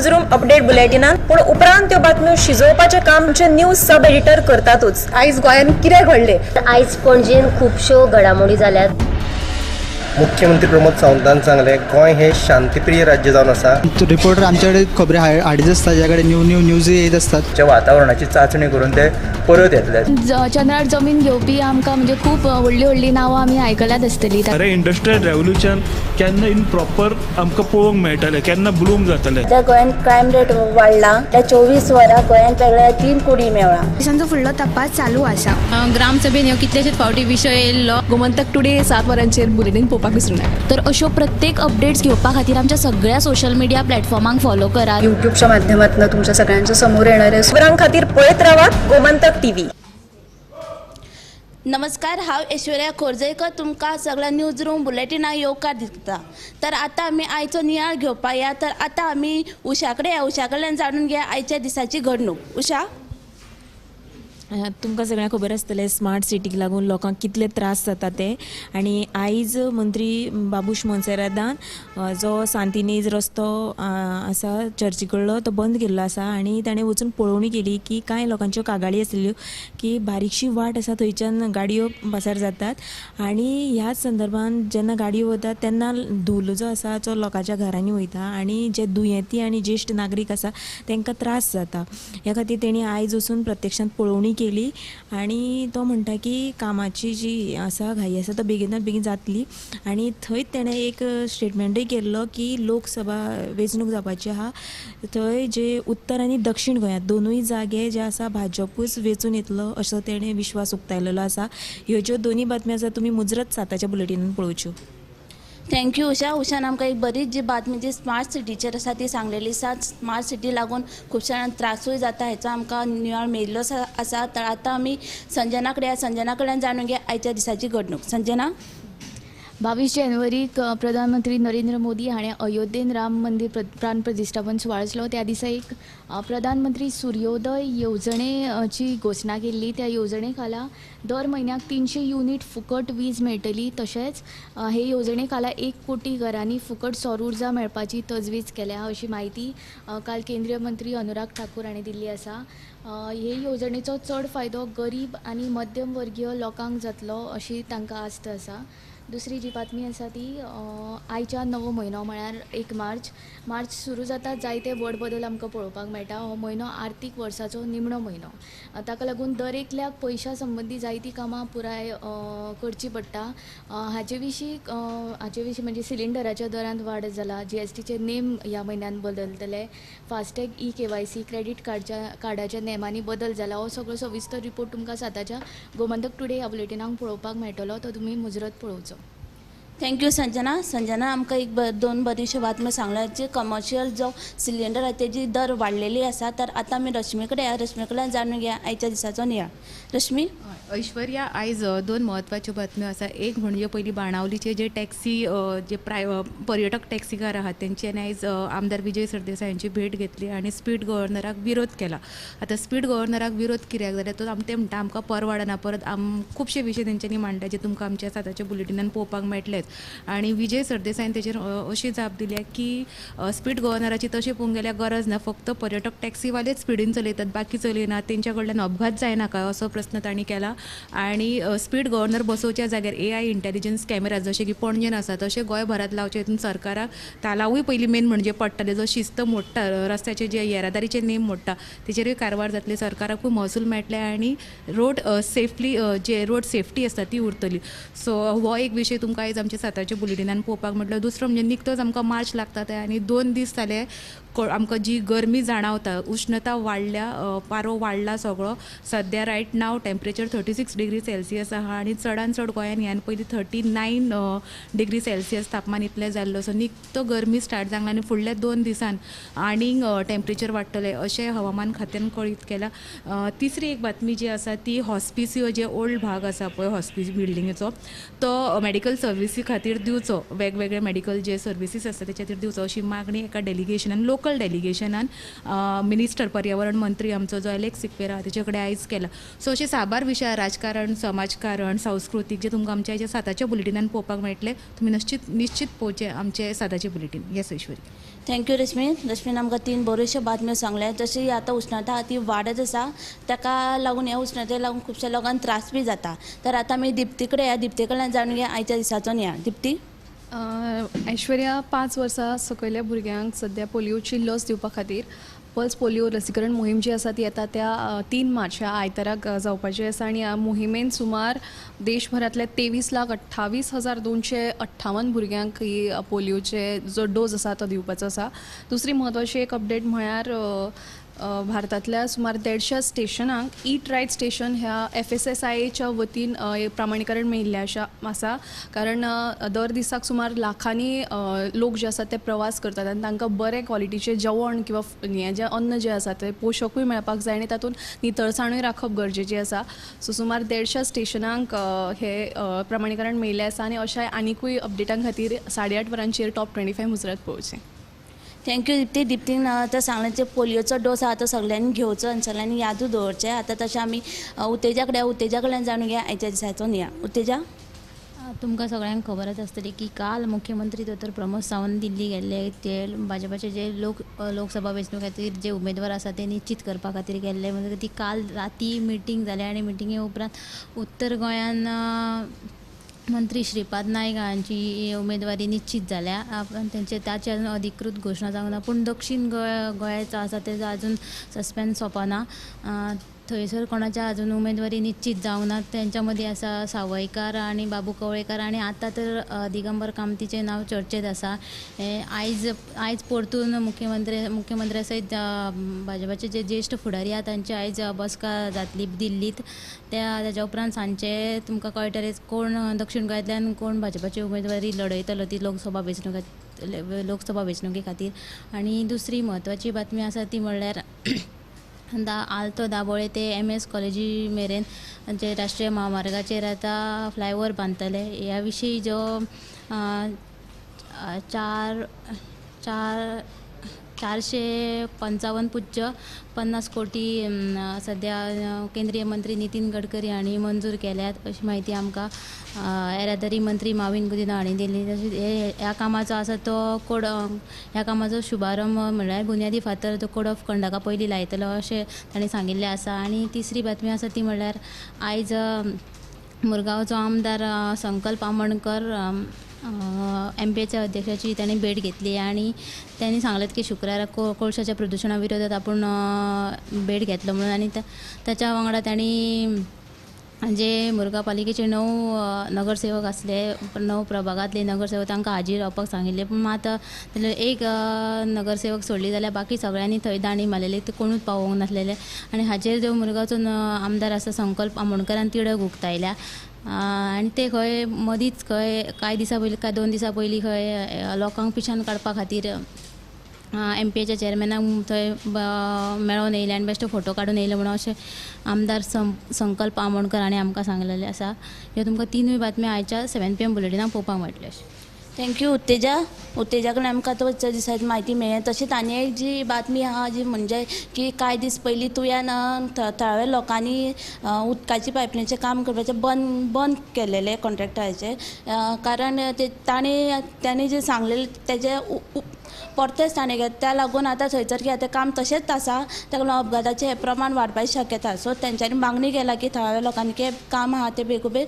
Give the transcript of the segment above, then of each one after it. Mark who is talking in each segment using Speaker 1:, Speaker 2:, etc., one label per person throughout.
Speaker 1: News room update बुलेटिनान पूण उपरांत त्यो बातम्यो शिजोवपाचें काम आमचे न्यूज सब एडिटर करतातूच। आयज गोंयान कितें घडलें?
Speaker 2: आयज पणजेन खुबश्यो घडामोडी जाल्यात।
Speaker 3: मुख्यमंत्री प्रमोद सावंतान सांगले गोंय हे शांतीप्रिय राज्य जावन आसा।
Speaker 4: रिपोर्टर आमच्याकडे खबरी हाडीत आसता, ज्याकडे न्यूज येत असतात।
Speaker 3: वातावरणाची चाचणी करून ते परत येतले।
Speaker 5: चंद्रार जमीन घेवपी आमकां म्हणजे खूब व्हडली नांवां आमी आयकल्यात आसतली।
Speaker 6: अरे इंडस्ट्रियल रेवल्यूशन केन्ना इन प्रॉपर आमकां पळोवंक मेळटलें, केन्ना ब्लूम जातलें।
Speaker 7: ज्या गोंयान क्रायम रेट वाडला त्या 24 वरां गोंयान वेगळ्या 3 कोटी मेळ्ळा।
Speaker 5: देशांचो फुडलो तपास चालू आसा।
Speaker 8: ग्रामसभेन ह्यो कितलेशेच फावटी विशय येयल्लो।
Speaker 5: गोमंतक टुडे 7 वरांचेर बुलेटिन पळोवपाक विसरूं नाका।
Speaker 8: तर अश्यो प्रत्येक अपडेट्स घेवपा खातीर आमच्या सगळ्या सोशल मिडिया प्लॅटफॉर्मांक फॉलो करा।
Speaker 7: युट्यूबच्या माध्यमातून तुमच्या सगळ्यांच्या समोर येणारे
Speaker 1: खबरां खातीर पळयत रावात गोमंतक टीव्ही।
Speaker 9: नमस्कार, हांव ऐश्वर्या खोर्जेकर तुमकां सगळ्या न्यूज रूम बुलेटिनाक येवकार दिता। तर आतां आमी आयचो नियाळ घेवपा या। तर आतां आमी उशा कडल्यान जाणून घेया आयच्या दिसाची घडणूक। उशा,
Speaker 10: तुमकां सगळ्यांक खबर आसतलें स्मार्ट सिटीक लागून लोकांक कितले त्रास जाता ते। आनी आयज मंत्री बाबूश मोन्सेरातान जो सांतिनेज रस्तो आसा चर्ची कडलो तो बंद केल्लो आसा। आनी ताणें वचून पळोवणी केली की कांय लोकांच्यो कागाळी आसल्यो की बारीकशी वाट आसा थंयच्यान गाडयो पासार जातात। आनी ह्याच संदर्भान जेन्ना गाडयो वतात तेन्ना धूल जो आसा तो लोकांच्या घरांनी वयता आनी जे दुयेंती आनी ज्येश्ठ नागरीक आसा तांकां त्रास जाता। ह्या खातीर तेणी आयज वचून प्रत्यक्षांत पळोवणी केली आनी तो म्हणटा की कामाची जी आसा घाई आसा तो बेगिनात बेगीन जातली। आनी थंयच तेणें एक स्टेटमेंटूय केल्लो की लोकसभा वेंचणूक जावपाची आहा थंय जे उत्तर आनी दक्षिण गोंयांत दोनूय जागे जे आसा भाजपूच वेंचून येतलो असो तेणें विश्वास उक्तायलेलो आसा। ह्यो ज्यो दोनी बातम्यो आसा तुमी मुजरत 7च्या बुलेटिनान पळोवच्यो।
Speaker 9: थँक्यू उशा। उशान आमकां एक बरीच जी बातमी जी स्मार्ट सिटीचेर आसा ती सांगलेली आसा। स्मार्ट सिटी लागून खुबश्या जाणांक त्रासूय जाता हेचो आमकां नियाळ मेळिल्लो आसा। तर आतां आमी संजना कडल्यान जाणून घेया आयच्या दिसाची घडणूक। संजना,
Speaker 5: 22 जानेवारीक प्रधानमंत्री नरेंद्र मोदी हाणें अयोध्येन राम मंदिर प्राण प्रतिश्ठापन सुवाळो आसलो। त्या दिसा एक प्रधानमंत्री सूर्योदय येवजणेची घोशणा केल्ली। त्या येवजणे खाला दर म्हयन्याक 300 युनिट फुकट वीज मेळटली। तशेंच हे येवजणे खाला 1 कोटी घरांनी फुकट सौर उर्जा मेळपाची तजवीज केल्या अशी माहिती काल केंद्रीय मंत्री अनुराग ठाकूर हाणें दिल्ली आसा। हे येवजणेचो चड फायदो गरीब आनी मध्यम वर्गीय लोकांक जातलो अशी तांकां आस्त आसा। दुसरी जी बातमी आसा ती आयच्या नवो म्हयनो म्हळ्यार 1 मार्च सुरू जाता। जायते व्हड बदल आमकां पळोवपाक मेळटा। हो म्हयनो आर्थीक वर्साचो निमणो म्हयनो। ताका लागून दर एकल्याक पयशा संबंदी जायतीं कामां पुराय करची पडटा। हाचे विशीं म्हणजे सिलिंडराच्या दरांत वाड जाला। GSTचे नेम ह्या म्हयन्यान बदलतले। फास्टॅग KYC क्रेडीट कार्डाच्या नेमांनी बदल जाला। हो सगळो सविस्तर रिपोर्ट तुमकां 7च्या गोमंतक टुडे ह्या बुलेटिनाक पळोवपाक मेळटलो, तो तुमी मुजरत पळोवचो।
Speaker 9: थँक्यू संजना आमकां एक 2 बऱ्योश्यो बातम्यो सांगल्यात जे कमर्शियल जो सिलिंडर आहे तेजी दर वाडलेली आसा। तर आतां आमी रश्मी कडल्यान जाणून घेया आयच्या दिसाचो नियाळ। रश्मी,
Speaker 8: ऐश्वर्या, आयज 2 म्हत्वाच्यो बातम्यो आसा। एक म्हणजे पयली बाणावलीचे जे टॅक्सी जे पर्यटक टॅक्सीकार आहात तेंची आयज आमदार विजय सरदेसाय यांची भेट घेतली आनी स्पीड गव्हर्नराक विरोध केला। आतां स्पीड गव्हर्नराक विरोध कित्याक जाल्यार तो ते म्हणटा आमकां परवडना। परत खुबशे विशय तेंच्यांनी मांडटा जे तुमकां आमच्या 7च्या बुलेटिनान पळोवपाक मेळटलेच। आनी विजय सरदेसायन तेचेर अशी जाप दिल्या की स्पीड गव्हर्नराची तशें पळोवंक गेल्यार गरज ना, फक्त पर्यटक टॅक्सीवालेच स्पीडीन चलयतात, बाकी चलयनात, तेंच्या कडल्यान अपघात जायनाका असो प्रस्न तांणी केला। आनी स्पीड गव्हर्नर बसोवच्या जाग्यार AI इंटेलिजन्स कॅमेरा जशे की पणजेन आसा तशे गोंयभरांत लावचे हितून सरकाराक तालावूय पयलीं मेन म्हणजे पडटले। जो शिस्त मोडटा रस्त्याचे जे येरादारीचे नेम मोडटा तेचेरूय कारवार जातली, सरकाराकूय महसूल मेळटले आनी रोड सेफ्टी आसता ती उरतली। सो हो एक विशय तुमकां आयज आमच्या 7च्या बुलेटिनान पळोवपाक मेळटलो। दुसरो म्हणजे निकतोच आमकां मार्च लागता ते आनी 2 दीस जाले आमकां जी गरमी जाणवता, उश्णता वाडल्या, पारो वाडला सगळो। सद्या right now temperature 36 degree Celsius आहा आनी चडान चड गोंयान ह्यान पयलीं 39 डिग्री सेल्सियस तापमान इतलें जाल्लो। सो निकतो गरमी स्टार्ट जालां आनी फुडल्या 2 दिसान आनीक टेम्परेचर वाडटलें अशें हवामान खात्यान कळीत केलां। तिसरी एक बातमी जी आसा ती हॉस्पिसियो जे ओल्ड भाग आसा पळय हॉस्पिस बिल्डिंगेचो तो मेडिकल सर्विसी खातीर दिवचो, वेगवेगळे मेडिकल जे सर्विसीस आसता तेच्या खातीर दिवचो अशी मागणी एका डेलिगेशनान लोकल डेलिगेशनान मिनिस्टर पर्यावरण मंत्री आमचो जो एलेक्स सिक्वेरा तेचे कडेन आयज केला। सो अशे साबार विशय राजकारण, समाजकारण, सांस्कृतीक जे तुमकां आमच्या हेच्या 7च्या बुलेटिनान पळोवपाक मेळटले। तुमी निश्चित पळोवचें आमचे 7चे बुलेटिन। येस ऐश्वर्या।
Speaker 9: थँक्यू रश्मीन आमकां 3 बऱ्योशो बातम्यो सांगल्या. जशी आतां उश्णता ती वाडत आसा, ताका लागून ह्या उश्णतेक लागून खुबश्या लोकांक त्रास बी जाता. तर आतां आमी दिप्ती कडेन या, दिप्ती कडल्यान जाणून घेया आयच्या दिसाचो नियाळ. दिप्ती.
Speaker 11: ऐश्वर्या 5 वर्सां सकयल्या भुरग्यांक सध्या पोलिओची लस दिवपा खातीर पल्स पोलिओ लसीकरण मोहीम जी आसा ती येता त्या 3 मार्च ह्या आयताराक जावपाची आसा आनी ह्या मोहिमेन सुमार देशभरांतल्या 23,28,258 भुरग्यांक ही पोलिओचे जो डोस आसा तो दिवपाचो आसा. दुसरी म्हत्वाची एक अपडेट म्हळ्यार भारतांतल्या सुमार 150 स्टेशनांक ईट रायट स्टेशन ह्या FSSAIच्या वतीन प्रामाणीकरण मेळिल्लें आसा. कारण दर दिसाक सुमार लाखांनी लोक जे आसात ते प्रवास करतात आनी तांकां बरे क्वॉलिटीचें जेवण किंवा हें जें अन्न जें आसा तें पोशकूय मेळपाक जाय आनी तातूंत नितळसाणूय राखप गरजेची आसा. सो सुमार 150 स्टेशनांक हे प्रामाणीकरण मेळिल्लें आसा आनी अशा आनीकूय अपडेटां खातीर 8:30 वरांचेर टॉप 25 मुजरत पळोवचें.
Speaker 9: थँक्यू दिप्तीन आतां सांगलें जे पोलिओचो डोस आहा तो सगळ्यांनी घेवचो आनी सगळ्यांनी यादूय दवरचें. आतां तशें आमी उतेजा कडल्यान जाणून घेया आयच्या दिसाचो नियाळ. उतेजा.
Speaker 2: तुमकां सगळ्यांक खबरच आसतली की काल मुख्यमंत्री दोतोर प्रमोद सावंत दिल्ली गेल्ले. ते भाजपाचे जे लोकसभा वेंचणूक खातीर जे उमेदवार आसा ते निश्चित करपा खातीर गेल्ले. म्हणजे ती काल राती मिटींग जाली आनी मिटिंगे उपरांत उत्तर गोंयान मंत्री श्रीपाद नायक हांची उमेदवारी निश्चित जाल्या. तेंचे ताची अजून अधिकृत घोशणा जावंक ना. पूण दक्षिण गोंयाचो आसा तेजो अजून सस्पेन्स सोंपना. थंयसर कोणाच्या अजून उमेदवारी निश्चित जावंक ना. तेंच्या मदीं आसा सावयकार आनी बाबू कवळेकार आनी आतां तर दिगंबर कामतीचें नांव चर्चेंत आसा. आयज परतून मुख्यमंत्र्या सयत भाजपाचे जे ज्येश्ठ फुडारी आहा तांची आयज बसका जातली दिल्लीत. तेज्या उपरांत सांजचे तुमकां कळटलें कोण दक्षिण गोंयांतल्यान कोण भाजपाची उमेदवारी लढयतलो ती लोकसभा वेंचणुके खातीर. आनी दुसरी म्हत्वाची बातमी आसा ती म्हणल्यार आल्तो दाबोळे ते MS कॉलेजी मेरेन जे राष्ट्रीय महामार्गाचेर आतां फ्लायओव्हर बांदतले. ह्या विशीं जो 455.50 कोटी सध्या केंद्रीय मंत्री नितीन गडकरी हांणी मंजूर केल्यात अशी माहिती आमकां येरादारी मंत्री माविन गुदिना हांणी दिली. तशेंच ह्या कामाचो आसा तो ह्या कामाचो शुभारंभ म्हणल्यार बुन्यादी फातर तो कोड ऑफ कंडक्टा पयलीं लायतलो अशें तांणी सांगिल्लें आसा. आनी तिसरी बातमी आसा ती म्हणल्यार आयज मुरगांवचो आमदार संकल्प आमोणकर MPच्या अध्यक्षाची तांणी भेट घेतली आनी त्यांनी सांगलें की शुक्रारा कोळशाच्या प्रदुशणा विरोधात आपूण भेट घेतलो म्हणून. आनी ताच्या वांगडा तांणी जे मुरगांव पालिकेचे 9 नगरसेवक आसले 9 प्रभागांतले नगरसेवक तांकां हाजीर रावपाक सांगिल्ले. पूण मात एक नगरसेवक सोडली जाल्यार बाकी सगळ्यांनी थंय दांडी मारलेली ते कोणूच पावोंक नासलेले. आनी हाचेर जो मुरगांवचो आमदार आसा संकल्प आमोणकरान तिडक उक्तायल्या. आनी ते खंय मदींच खंय कांय दिसा पयलीं 2 दिसा पयलीं खंय लोकांक पिशान काडपा खातीर MPच्या चेअरमॅनाक थंय मेळोन येयले आनी बेश्टे फोटो काडून येयले म्हणून अशें आमदार संकल्प आमोणकर हांणी आमकां सांगलेलें आसा. ह्यो तुमकां 3 बातम्यो आयच्या 7 PM बुलेटिनाक पळोवपाक मेळटल्यो.
Speaker 9: थँक्यू उत्तेजा कडल्यान आमकां तो दिसाची म्हायती मेळ्ळी. तशीच आनी एक जी बातमी आहा जी म्हणजे की कांय दीस पयलीं तुवें थळाव्या लोकांनी उदकाची पायपलायनीचें काम करपाचें बंद केलेलें कॉन्ट्रॅक्टराचें. कारण तांणी जे सांगलेलें तेजे परतेच ताणें घेतले. त्या लागून आतां थंयसर की आतां काम तशेंच आसा ताका लागून अपघाताचें प्रमाण वाडपाची शक्यता. सो तेंच्यांनी मागणी केला की थळाव्या लोकांनी की काम आहा तें बेगोबेग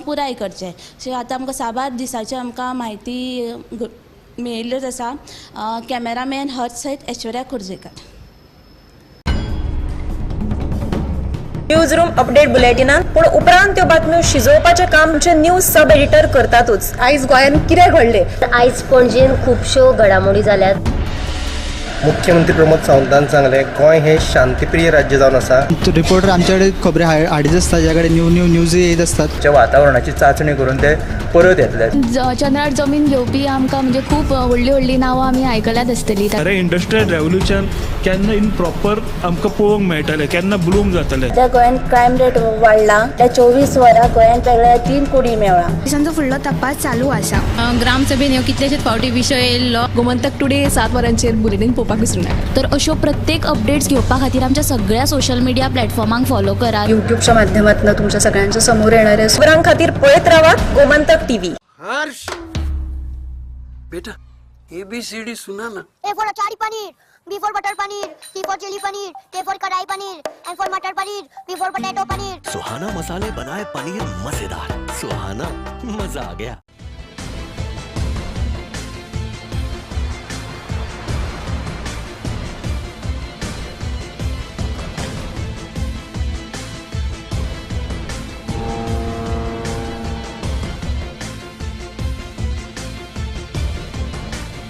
Speaker 9: पुराय करचें. सो आतां आमकां 7 दिसाची आमकां म्हायती मेळिल्लीच आसा. कॅमेरामॅन हर्ष सयत ऐश्वर्या खुर्जेकर.
Speaker 1: न्यूज रूम अपडेट बुलेटिनान पूण उपरांत त्यो बातम्यो शिजोवपाचें काम आमचे न्यूज सब एडिटर करतातूच. आयज गोंयान कितें घडलें?
Speaker 2: आयज पणजेन खुबश्यो घडामोडी जाल्यात.
Speaker 3: मुख्यमंत्री प्रमोद सावंतान सांगलें गोंय हें शांतीप्रिय राज्य जावन आसा.
Speaker 4: रिपोर्टर आमच्याकडे खबरी हाडीत आसता ज्याकडे न्यूज येत असतात.
Speaker 12: वातावरणाची चाचणी करून ते परत येतले.
Speaker 5: चंद्रार जमीन घेवपी आमकां म्हणजे खूब व्हडली नांवां आमी आयकल्यात आसतली.
Speaker 6: अरे इंडस्ट्रियल रेव्होल्युशन केन्ना इन प्रॉपर आमकां पळोवंक मेळटलें केन्ना ब्लूम जातलें.
Speaker 7: त्या गोंयान क्रायम रेट वाडला. त्या 24 वरां गोंयान वेगळ्या 3 कुडी मेळ्ळा.
Speaker 5: दिसांचो फुडलो तपास चालू आसा.
Speaker 10: ग्रामसभेन ह्यो कितलेशेच फावटी विशय येयल्लो.
Speaker 11: गोमंतक टुडे 7 वरांचेर बुलेटिन पळोवपाक विसरूं नाका.
Speaker 5: तर अश्यो प्रत्येक अपडेट्स घेवपा खातीर आमच्या सगळ्या सोशल मिडिया प्लॅटफॉर्मांक फॉलो करा.
Speaker 1: युट्यूबच्या माध्यमातून तुमच्या सगळ्यांच्या समोर येणाऱ्या खबरां खातीर पळयत रावा गोमंतक TV.
Speaker 12: हर्ष बेटा
Speaker 13: ABCD सुना ना.
Speaker 14: A for achari paneer, B for butter paneer, C for chili paneer, K for kadai paneer, M for matar paneer, P for potato paneer.
Speaker 15: Suhana मसाले बनाए पनीर मजेदार. सुहाना, मजा आ गया.